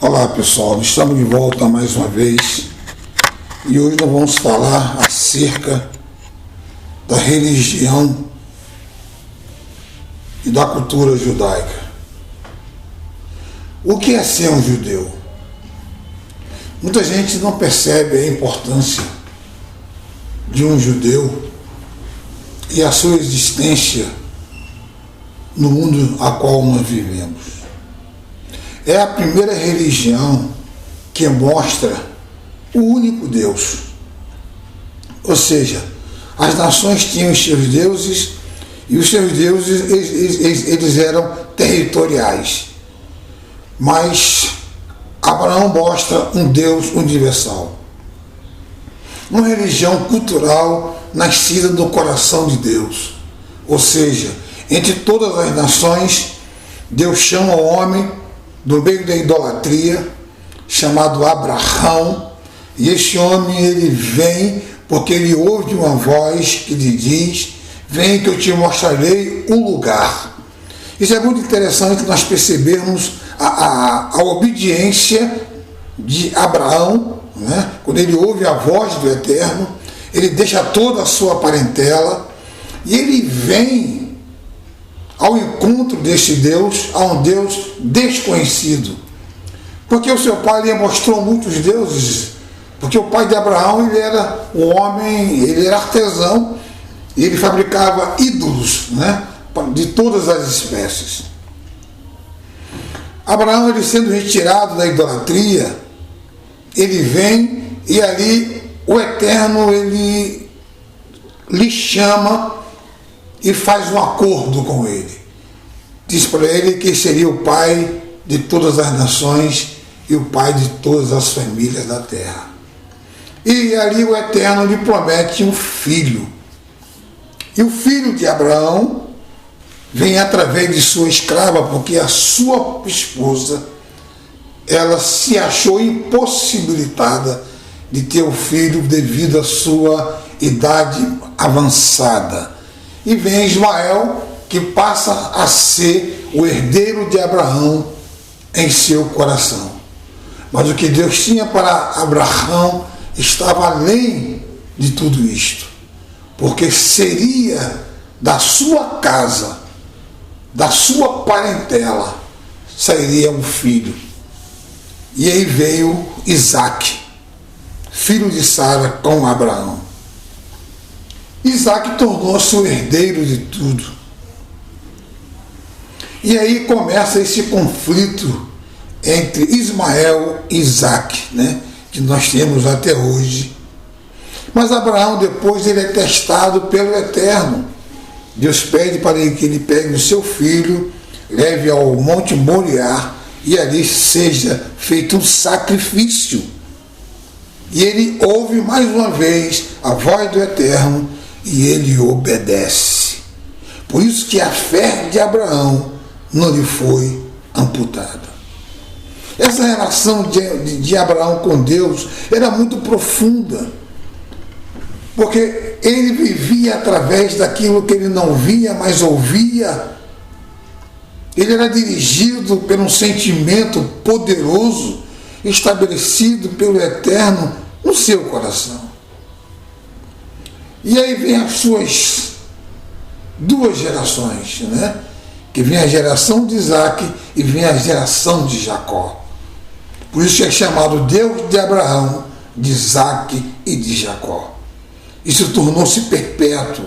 Olá pessoal, estamos de volta mais uma vez e hoje nós vamos falar acerca da religião e da cultura judaica. O que é ser um judeu? Muita gente não percebe a importância de um judeu e a sua existência no mundo a qual nós vivemos. É a primeira religião que mostra o único Deus. Ou seja, as nações tinham os seus deuses e os seus deuses eles eram territoriais. Mas Abraão mostra um Deus universal. Uma religião cultural nascida do coração de Deus. Ou seja, entre todas as nações, Deus chama o homem do meio da idolatria, chamado Abraão, e este homem ele vem porque ele ouve uma voz que lhe diz: vem que eu te mostrarei um lugar. Isso é muito interessante nós percebermos a obediência de Abraão, né? Quando ele ouve a voz do Eterno, ele deixa toda a sua parentela e ele vem ao encontro deste Deus, a um Deus desconhecido. Porque o seu pai lhe mostrou muitos deuses, porque o pai de Abraão ele era um homem, ele era artesão, e ele fabricava ídolos, né, de todas as espécies. Abraão, ele sendo retirado da idolatria, ele vem e ali o Eterno ele lhe chama e faz um acordo com ele. Diz para ele que seria o pai de todas as nações e o pai de todas as famílias da terra. E ali o Eterno lhe promete um filho. E o filho de Abraão vem através de sua escrava, porque a sua esposa, ela se achou impossibilitada de ter o filho devido à sua idade avançada. E vem Ismael, que passa a ser o herdeiro de Abraão em seu coração. Mas o que Deus tinha para Abraão estava além de tudo isto, porque seria da sua casa, da sua parentela, sairia um filho. E aí veio Isaque, filho de Sara, com Abraão. Isaque tornou-se o herdeiro de tudo. E aí começa esse conflito entre Ismael e Isaque, né, que nós temos até hoje. Mas Abraão depois ele é testado pelo Eterno. Deus pede para ele que ele pegue o seu filho, leve ao Monte Moriá e ali seja feito um sacrifício. E ele ouve mais uma vez a voz do Eterno e ele obedece. Por isso que a fé de Abraão não lhe foi amputada. Essa relação de Abraão com Deus era muito profunda, porque ele vivia através daquilo que ele não via, mas ouvia. Ele era dirigido por um sentimento poderoso, estabelecido pelo Eterno no seu coração. E aí vem as suas duas gerações, né? Que vem a geração de Isaque e vem a geração de Jacó. Por isso é chamado Deus de Abraão, de Isaque e de Jacó. Isso tornou-se perpétuo,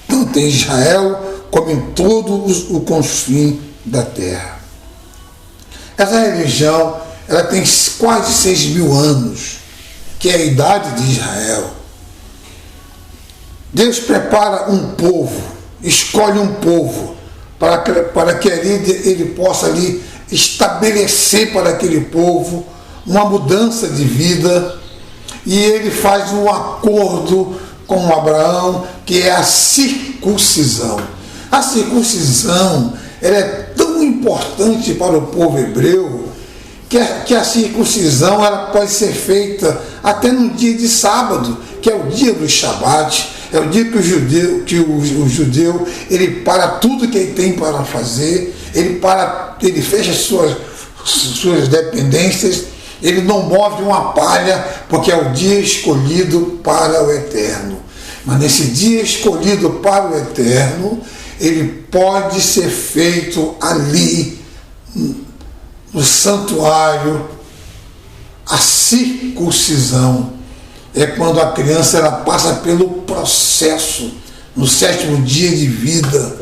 tanto em Israel como em todos os confins da terra. Essa religião ela tem quase 6.000 anos, que é a idade de Israel. Deus prepara um povo, escolhe um povo, para que ali ele possa ali estabelecer para aquele povo uma mudança de vida, e ele faz um acordo com Abraão, que é a circuncisão. A circuncisão ela é tão importante para o povo hebreu, que a circuncisão ela pode ser feita até no dia de sábado, que é o dia do Shabat. É o dia que o judeu ele para tudo que ele tem para fazer, ele fecha suas dependências, ele não move uma palha, porque é o dia escolhido para o eterno. Mas nesse dia escolhido para o eterno, ele pode ser feito ali, no santuário, a circuncisão. É quando a criança ela passa pelo processo, no 7º dia de vida,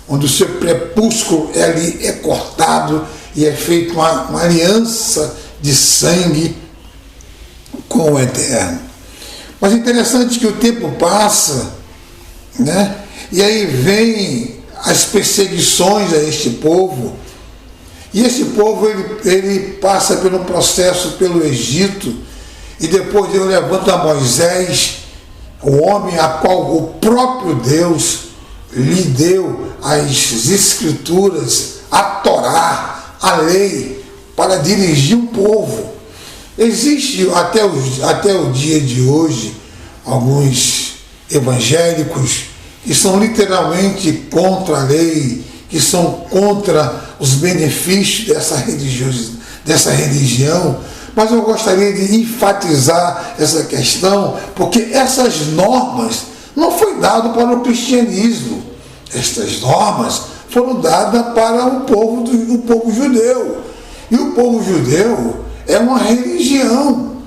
onde o seu prepúsculo ali é cortado e é feita uma aliança de sangue com o Eterno. Mas é interessante que o tempo passa, né? E aí vem as perseguições a este povo, e esse povo ele passa pelo processo pelo Egito, e depois Deus levanta Moisés, o homem a qual o próprio Deus lhe deu as escrituras, a Torá, a lei, para dirigir um povo. Existe até o dia de hoje alguns evangélicos que são literalmente contra a lei, que são contra os benefícios dessa religião, mas eu gostaria de enfatizar essa questão, porque essas normas não foi dado para o cristianismo. Estas normas foram dadas para o povo judeu. E o povo judeu é uma religião,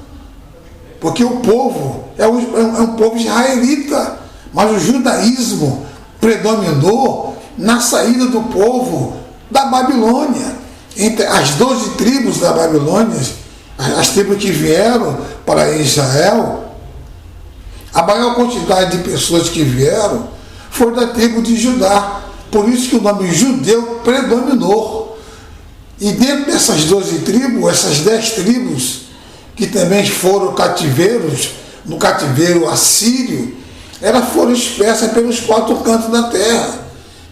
porque o povo é um povo israelita, mas o judaísmo predominou na saída do povo da Babilônia. Entre as 12 tribos da Babilônia, as tribos que vieram para Israel, a maior quantidade de pessoas que vieram foi da tribo de Judá. Por isso que o nome judeu predominou. E dentro dessas 12 tribos, essas 10 tribos, que também foram cativeiros, no cativeiro assírio, elas foram dispersas pelos 4 cantos da terra.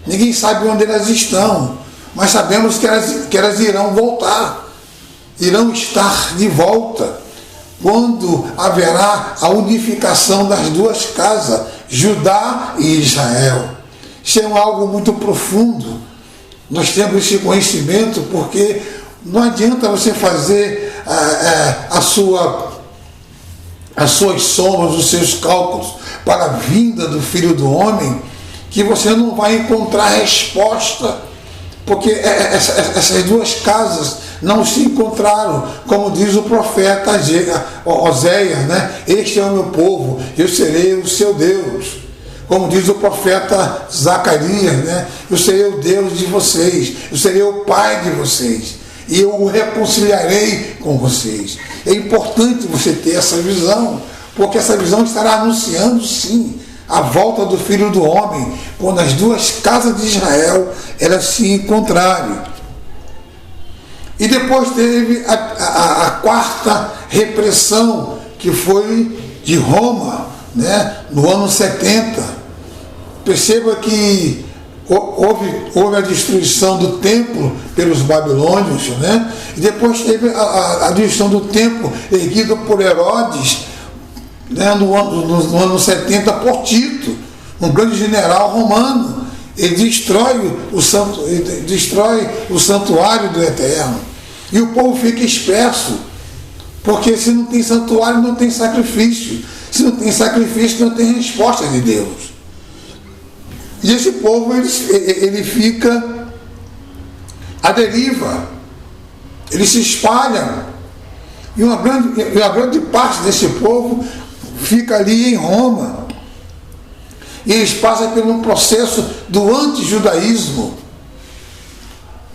Ninguém sabe onde elas estão, mas sabemos que elas irão voltar, irão estar de volta, quando haverá a unificação das duas casas, Judá e Israel. Isso é algo muito profundo. Nós temos esse conhecimento porque não adianta você fazer as suas somas, os seus cálculos para a vinda do Filho do Homem, que você não vai encontrar resposta, porque essas duas casas não se encontraram, como diz o profeta Oséias, né? Este é o meu povo, eu serei o seu Deus. Como diz o profeta Zacarias, né? Eu serei o Deus de vocês, eu serei o Pai de vocês, e eu o reconciliarei com vocês. É importante você ter essa visão, porque essa visão estará anunciando, sim, a volta do Filho do Homem, quando as duas casas de Israel elas se encontrarem. E depois teve a quarta repressão, que foi de Roma, né? No ano 70. Perceba que houve a destruição do templo pelos babilônios, né? E depois teve a destruição do templo erguido por Herodes, né? no ano 70 por Tito, um grande general romano. Ele destrói o santuário do Eterno. E o povo fica disperso, porque se não tem santuário, não tem sacrifício. Se não tem sacrifício, não tem resposta de Deus. E esse povo, ele fica à deriva. Eles se espalham. E uma grande parte desse povo fica ali em Roma. E eles passam por um processo do antijudaísmo,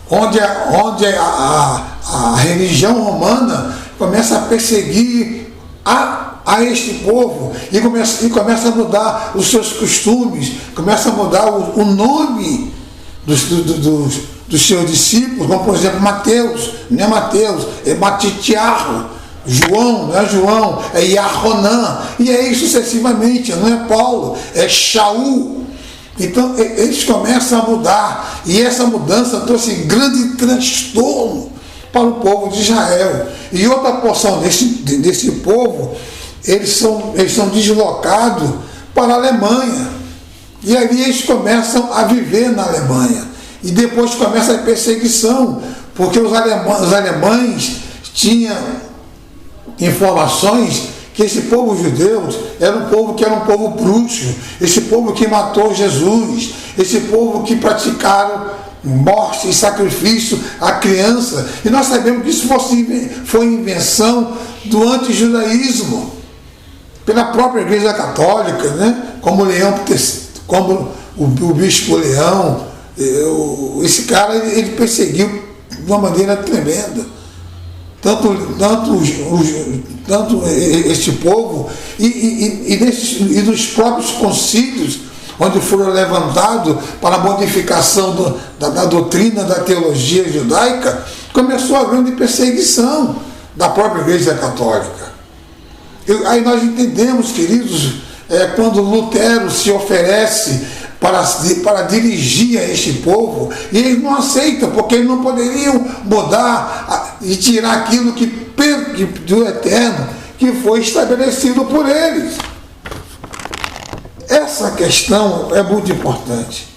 onde a religião romana começa a perseguir a este povo e começa a mudar os seus costumes, começa a mudar o nome dos seus discípulos, como por exemplo Mateus, não é Mateus, é Matitiarro, João, não é João, é Iaronã, e aí sucessivamente, não é Paulo, é Shaul. Então eles começam a mudar, e essa mudança trouxe grande transtorno para o povo de Israel. E outra porção desse povo, eles são deslocados para a Alemanha. E ali eles começam a viver na Alemanha. E depois começa a perseguição, porque os alemães tinham informações que esse povo judeu era um povo bruxo, esse povo que matou Jesus, esse povo que praticaram morte e sacrifício à criança. E nós sabemos que isso foi invenção do antijudaísmo pela própria Igreja Católica, né? Como o Bispo Leão. Esse cara ele perseguiu de uma maneira tremenda tanto este povo e dos próprios concílios onde foram levantados para a modificação da doutrina da teologia judaica. Começou a grande perseguição da própria Igreja Católica. Aí nós entendemos, queridos, quando Lutero se oferece para dirigir a este povo, e eles não aceitam, porque eles não poderiam mudar e tirar aquilo do eterno que foi estabelecido por eles. Essa questão é muito importante.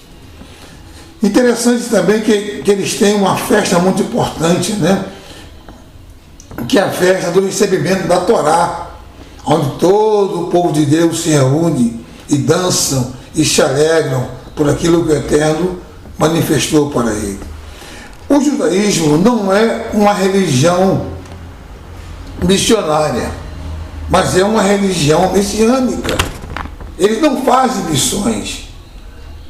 Interessante também que eles têm uma festa muito importante, né? Que é a festa do recebimento da Torá, onde todo o povo de Deus se reúne e dançam e se alegram por aquilo que o Eterno manifestou para ele. O judaísmo não é uma religião missionária, mas é uma religião messiânica. Eles não fazem missões,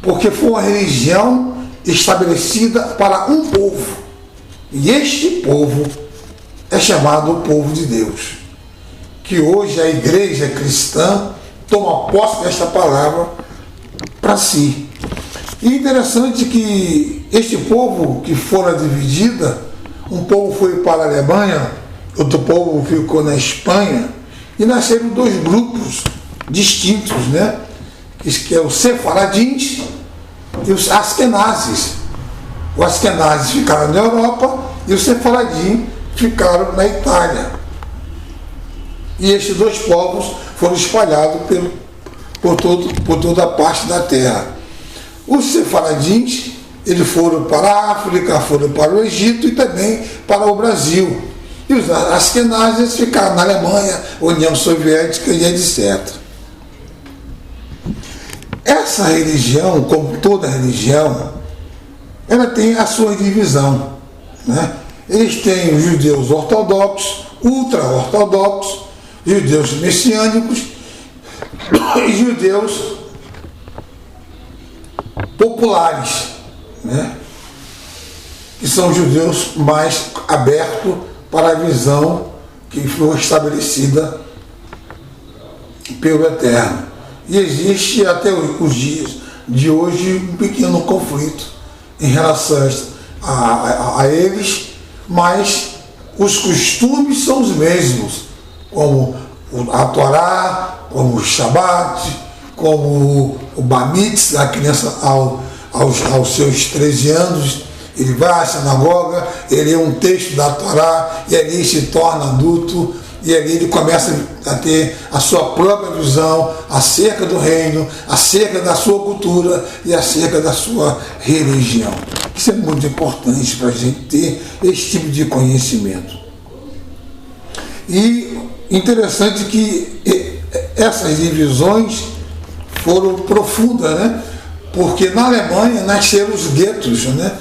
porque foi uma religião estabelecida para um povo. E este povo é chamado o povo de Deus. Que hoje a igreja cristã toma posse desta palavra para si. E interessante que este povo que fora dividida, um povo foi para a Alemanha, outro povo ficou na Espanha, e nasceram dois grupos distintos, né? Que é os sefaradins e os askenazes. Os askenazes ficaram na Europa e os sefaradins ficaram na Itália. E estes dois povos foram espalhados por toda a parte da terra. Os sefaradins, eles foram para a África, foram para o Egito e também para o Brasil. E os askenazes ficaram na Alemanha, União Soviética e etc. Essa religião, como toda religião, ela tem a sua divisão, né? Eles têm os judeus ortodoxos, ultra-ortodoxos, judeus messiânicos e judeus populares, né? Que são judeus mais abertos para a visão que foi estabelecida pelo Eterno. E existe até os dias de hoje um pequeno conflito em relação a eles, mas os costumes são os mesmos, como a Torá, como o Shabat, como o Bar Mitzvah, a criança aos seus 13 anos, ele vai à sinagoga, ele lê um texto da Torá, e ali se torna adulto, e ali ele começa a ter a sua própria visão acerca do reino, acerca da sua cultura e acerca da sua religião. Isso é muito importante para a gente ter esse tipo de conhecimento. E interessante que essas divisões foram profundas, né? Porque na Alemanha nasceram os guetos, né?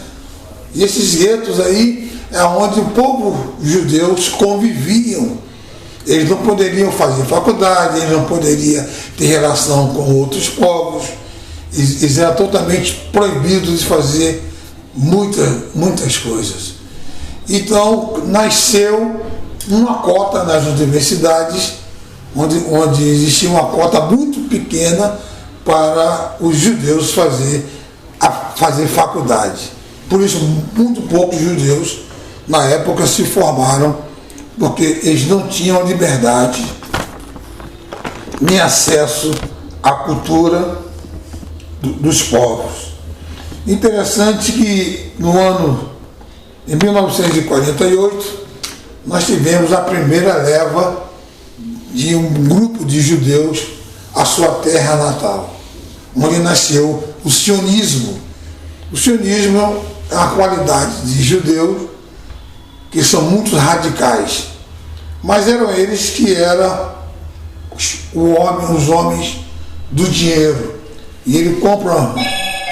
E esses guetos aí é onde o povo judeus conviviam. Eles não poderiam fazer faculdade, eles não poderiam ter relação com outros povos, eles eram totalmente proibidos de fazer muitas coisas. Então nasceu uma cota nas universidades, onde existia uma cota muito pequena para os judeus fazer faculdade. Por isso, muito poucos judeus na época se formaram, porque eles não tinham liberdade nem acesso à cultura dos povos. Interessante que em 1948, nós tivemos a primeira leva de um grupo de judeus à sua terra natal, onde nasceu o sionismo. O sionismo é uma qualidade de judeu que são muito radicais, mas eram eles que eram os homens do dinheiro. E ele compra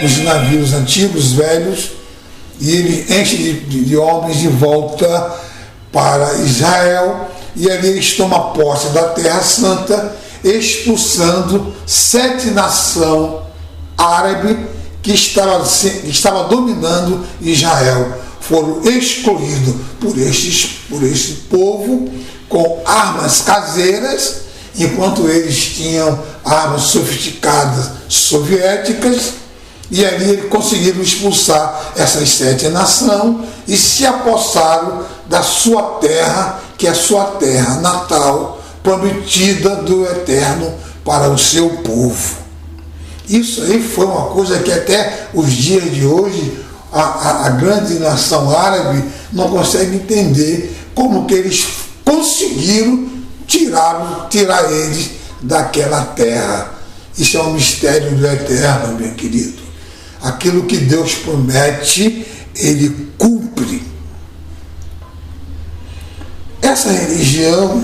os navios antigos, velhos, e ele enche de homens de volta para Israel, e ali eles tomam posse da Terra Santa, expulsando 7 nações árabes que estava dominando Israel. Foram excluídos por esse povo com armas caseiras, enquanto eles tinham armas sofisticadas soviéticas, e ali eles conseguiram expulsar essas 7 nações e se apossaram da sua terra, que é a sua terra natal, prometida do Eterno para o seu povo. Isso aí foi uma coisa que até os dias de hoje a grande nação árabe não consegue entender como que eles conseguiram tirar eles daquela terra. Isso é um mistério do Eterno, meu querido. Aquilo que Deus promete, Ele cumpre. Essa religião,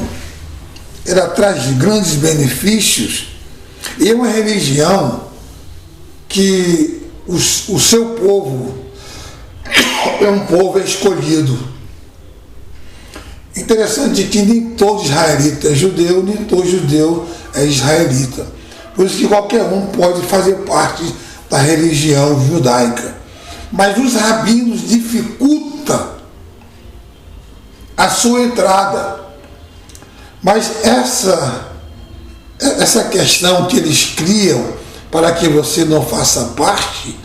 ela traz grandes benefícios, e é uma religião que o seu povo é um povo escolhido. Interessante que nem todo israelita é judeu, nem todo judeu é israelita. Por isso que qualquer um pode fazer parte da religião judaica. Mas os rabinos dificultam a sua entrada. Mas essa questão que eles criam para que você não faça parte,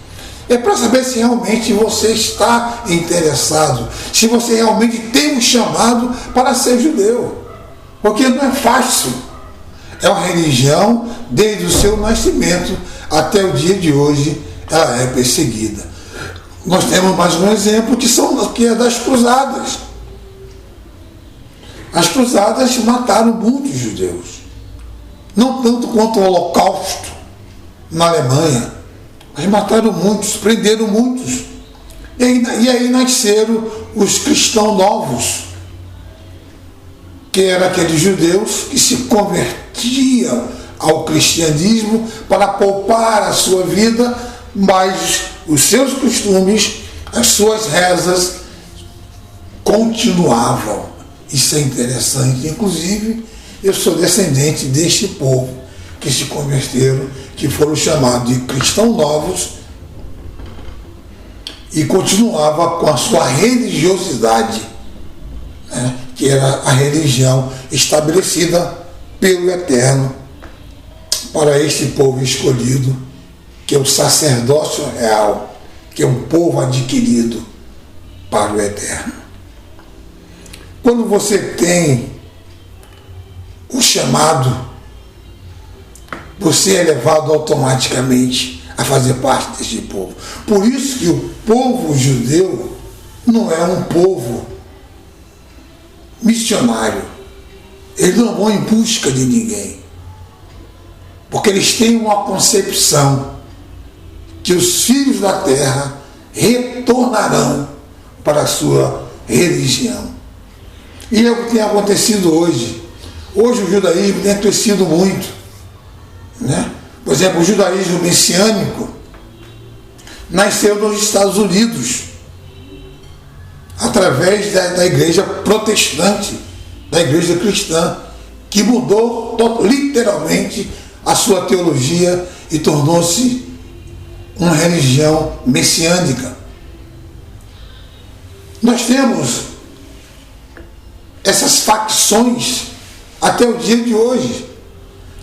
é para saber se realmente você está interessado, se você realmente tem um chamado para ser judeu. Porque não é fácil. É uma religião, desde o seu nascimento até o dia de hoje, ela é perseguida. Nós temos mais um exemplo que é das cruzadas. As cruzadas mataram muitos judeus. Não tanto quanto o Holocausto na Alemanha, mas mataram muitos, prenderam muitos. E aí nasceram os cristãos novos, que eram aqueles judeus que se convertiam ao cristianismo para poupar a sua vida, mas os seus costumes, as suas rezas continuavam. Isso é interessante. Inclusive, eu sou descendente deste povo que se converteram, que foram chamados de cristãos novos, e continuava com a sua religiosidade, né, que era a religião estabelecida pelo Eterno para este povo escolhido, que é o sacerdócio real, que é um povo adquirido para o Eterno. Quando você tem o chamado, você é levado automaticamente a fazer parte deste povo. Por isso que o povo judeu não é um povo missionário. Eles não vão em busca de ninguém. Porque eles têm uma concepção que os filhos da terra retornarão para a sua religião. E é o que tem acontecido hoje. Hoje o judaísmo tem crescido muito, né? Por exemplo, o judaísmo messiânico nasceu nos Estados Unidos, através da igreja protestante, da igreja cristã, que mudou literalmente a sua teologia e tornou-se uma religião messiânica. Nós temos essas facções até o dia de hoje.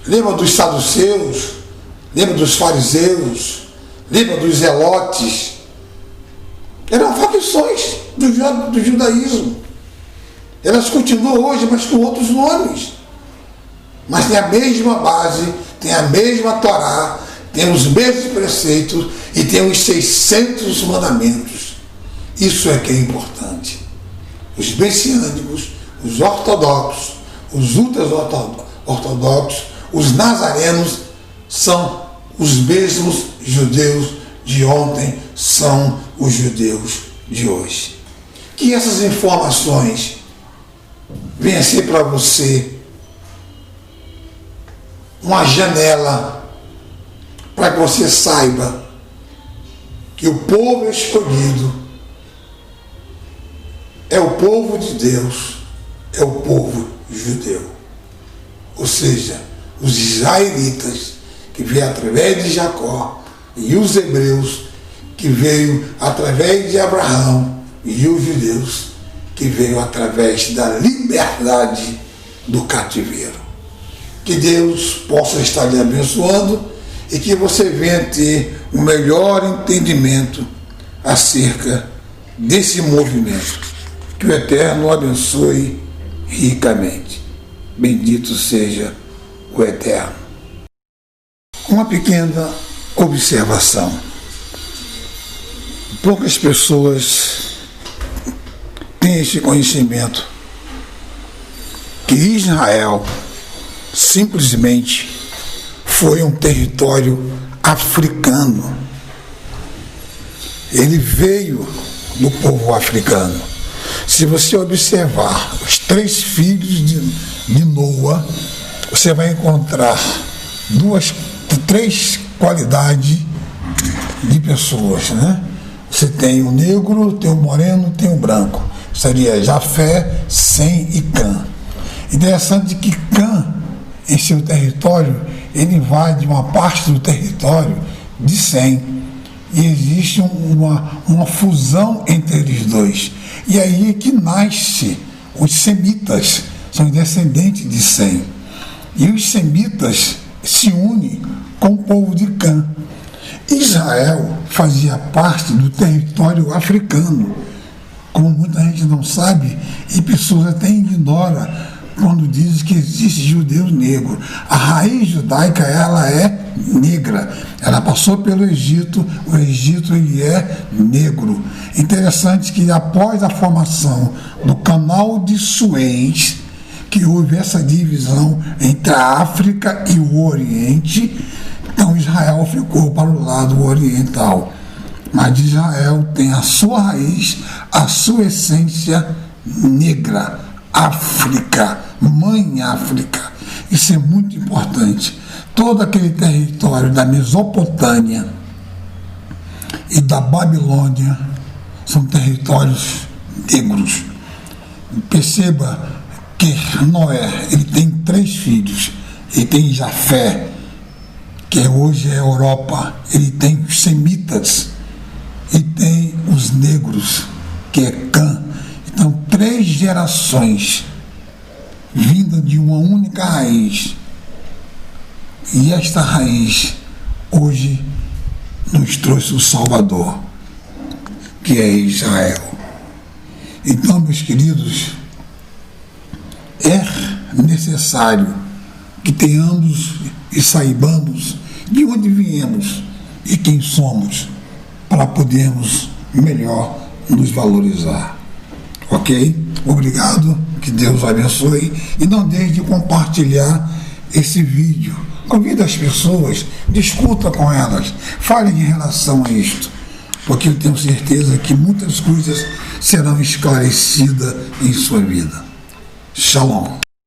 Lembra dos saduceus, lembra dos fariseus, lembra dos zelotes. Eram facções do judaísmo. Elas continuam hoje, mas com outros nomes. Mas tem a mesma base, tem a mesma Torá, tem os mesmos preceitos e tem os 600 mandamentos. Isso é que é importante. Os messiânicos, os ortodoxos, os ultra-ortodoxos, os nazarenos são os mesmos judeus de ontem, são os judeus de hoje. que essas informações venham a ser para você uma janela para que você saiba que o povo escolhido é o povo de Deus, é o povo judeu. Ou seja, os israelitas que veio através de Jacó e os hebreus que veio através de Abraão e os judeus que veio através da liberdade do cativeiro. Que Deus possa estar lhe abençoando e que você venha ter um melhor entendimento acerca desse movimento. Que o Eterno o abençoe ricamente. Bendito seja o Eterno. Uma pequena observação. Poucas pessoas têm esse conhecimento que Israel simplesmente foi um território africano. Ele veio do povo africano. Se você observar os 3 filhos de Noa, você vai encontrar 3 qualidades de pessoas, né? Você tem o negro, tem o moreno, tem o branco. Seria Jafé, Sem e Cã. Interessante que Cã, em seu território, ele invade uma parte do território de Sem. E existe uma fusão entre eles dois. E aí é que nasce os semitas, são descendentes de Sem. E os semitas se unem com o povo de Cã. Israel fazia parte do território africano, como muita gente não sabe, e pessoas até ignoram quando dizem que existe judeu negro. A raiz judaica, ela é negra. Ela passou pelo Egito, o Egito ele é negro. Interessante que após a formação do canal de Suez, que houve essa divisão entre a África e o Oriente, então Israel ficou para o lado oriental. Mas Israel tem a sua raiz, a sua essência negra. África, mãe África. Isso é muito importante. Todo aquele território da Mesopotâmia e da Babilônia são territórios negros. Perceba que Noé, ele tem 3 filhos. Ele tem Jafé, que hoje é a Europa. Ele tem os semitas. E tem os negros, que é Cã. Então, 3 gerações vindas de uma única raiz. E esta raiz, hoje, nos trouxe o Salvador, que é Israel. Então, meus queridos, é necessário que tenhamos e saibamos de onde viemos e quem somos, para podermos melhor nos valorizar. Ok? Obrigado, que Deus o abençoe e não deixe de compartilhar esse vídeo. Convida as pessoas, discuta com elas, fale em relação a isto, porque eu tenho certeza que muitas coisas serão esclarecidas em sua vida. Shalom.